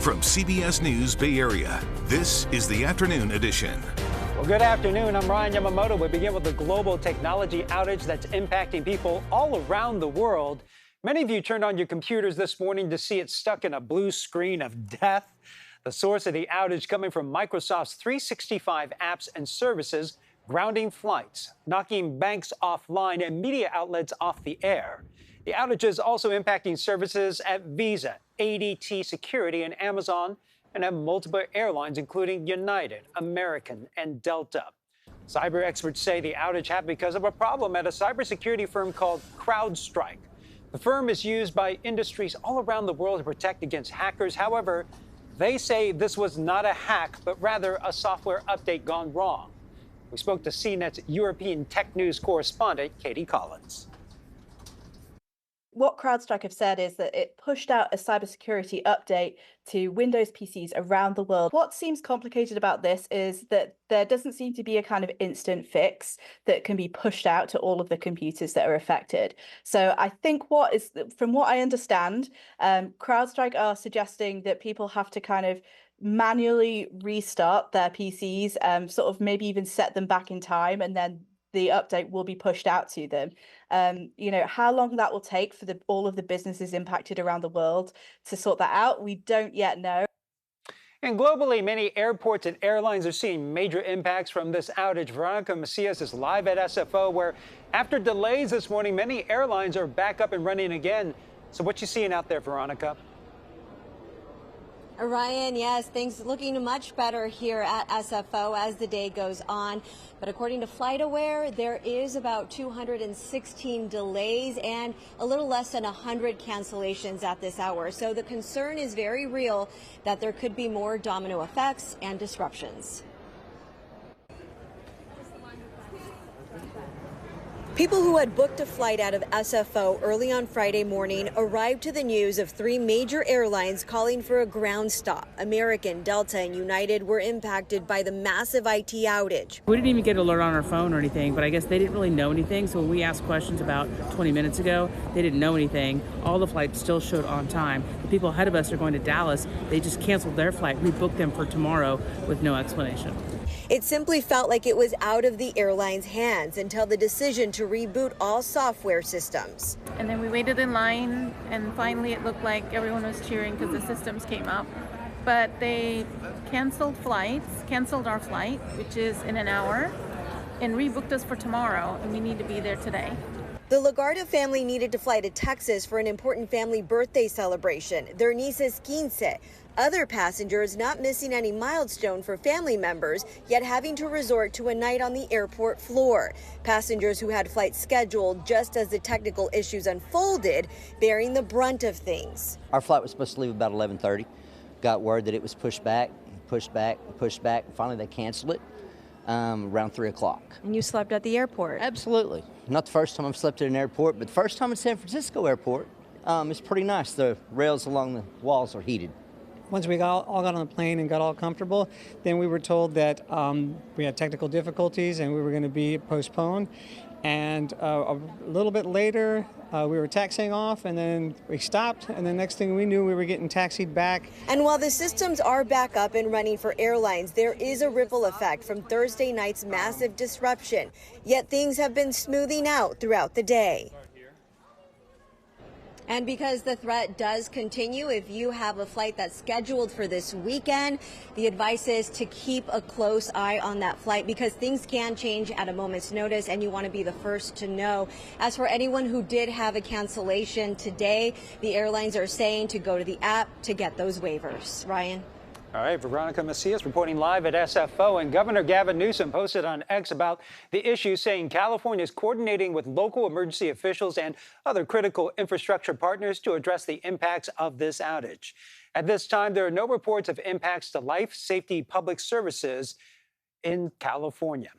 From CBS News Bay Area, this is the Afternoon Edition. Well, good afternoon. I'm Ryan Yamamoto. We begin with a global technology outage that's impacting people all around the world. Many of you turned on your computers this morning to see it stuck in a blue screen of death. The source of the outage coming from Microsoft's 365 apps and services, grounding flights, knocking banks offline, and media outlets off the air. The outage is also impacting services at Visa, ADT Security, and Amazon, and at multiple airlines, including United, American, and Delta. Cyber experts say the outage happened because of a problem at a cybersecurity firm called CrowdStrike. The firm is used by industries all around the world to protect against hackers. However, they say this was not a hack, but rather a software update gone wrong. We spoke to CNET's European tech news correspondent, Katie Collins. What CrowdStrike have said is that it pushed out a cybersecurity update to Windows PCs around the world. What seems complicated about this is that there doesn't seem to be a kind of instant fix that can be pushed out to all of the computers that are affected. So I think from what I understand, CrowdStrike are suggesting that people have to kind of manually restart their PCs, sort of maybe even set them back in time, and then the update will be pushed out to them. How long that will take for all of the businesses impacted around the world to sort that out, we don't yet know. And globally, many airports and airlines are seeing major impacts from this outage. Veronica Macias is live at SFO, where after delays this morning, many airlines are back up and running again. So what you seeing out there, Veronica? Ryan, yes, things looking much better here at SFO as the day goes on. But according to FlightAware, there is about 216 delays and a little less than 100 cancellations at this hour. So the concern is very real that there could be more domino effects and disruptions. People who had booked a flight out of SFO early on Friday morning arrived to the news of three major airlines calling for a ground stop. American, Delta, and United were impacted by the massive IT outage. We didn't even get an alert on our phone or anything, but I guess they didn't really know anything. So when we asked questions about 20 minutes ago, they didn't know anything. All the flights still showed on time. The people ahead of us are going to Dallas. They just canceled their flight. We booked them for tomorrow with no explanation. It simply felt like it was out of the airline's hands until the decision to reboot all software systems. And then we waited in line, and finally it looked like everyone was cheering because the systems came up. But they canceled our flight, which is in an hour, and rebooked us for tomorrow, and we need to be there today. The Lagarda family needed to fly to Texas for an important family birthday celebration, their niece's quince. Other passengers not missing any milestone for family members, yet having to resort to a night on the airport floor. Passengers who had flights scheduled just as the technical issues unfolded, bearing the brunt of things. Our flight was supposed to leave about 11:30. Got word that it was pushed back. Finally, they canceled it around 3 o'clock. And you slept at the airport? Absolutely. Not the first time I've slept at an airport, but the first time at San Francisco airport. It's pretty nice. The rails along the walls are heated. Once we all got on the plane and got all comfortable, then we were told that we had technical difficulties and we were going to be postponed. And a little bit later, we were taxiing off, and then we stopped, and the next thing we knew, we were getting taxied back. And while the systems are back up and running for airlines, there is a ripple effect from Thursday night's massive disruption. Yet things have been smoothing out throughout the day. And because the threat does continue, if you have a flight that's scheduled for this weekend, the advice is to keep a close eye on that flight because things can change at a moment's notice and you want to be the first to know. As for anyone who did have a cancellation today, the airlines are saying to go to the app to get those waivers. Ryan? All right, Veronica Macias reporting live at SFO. And Governor Gavin Newsom posted on X about the issue, saying California is coordinating with local emergency officials and other critical infrastructure partners to address the impacts of this outage. At this time, there are no reports of impacts to life, safety, public services in California.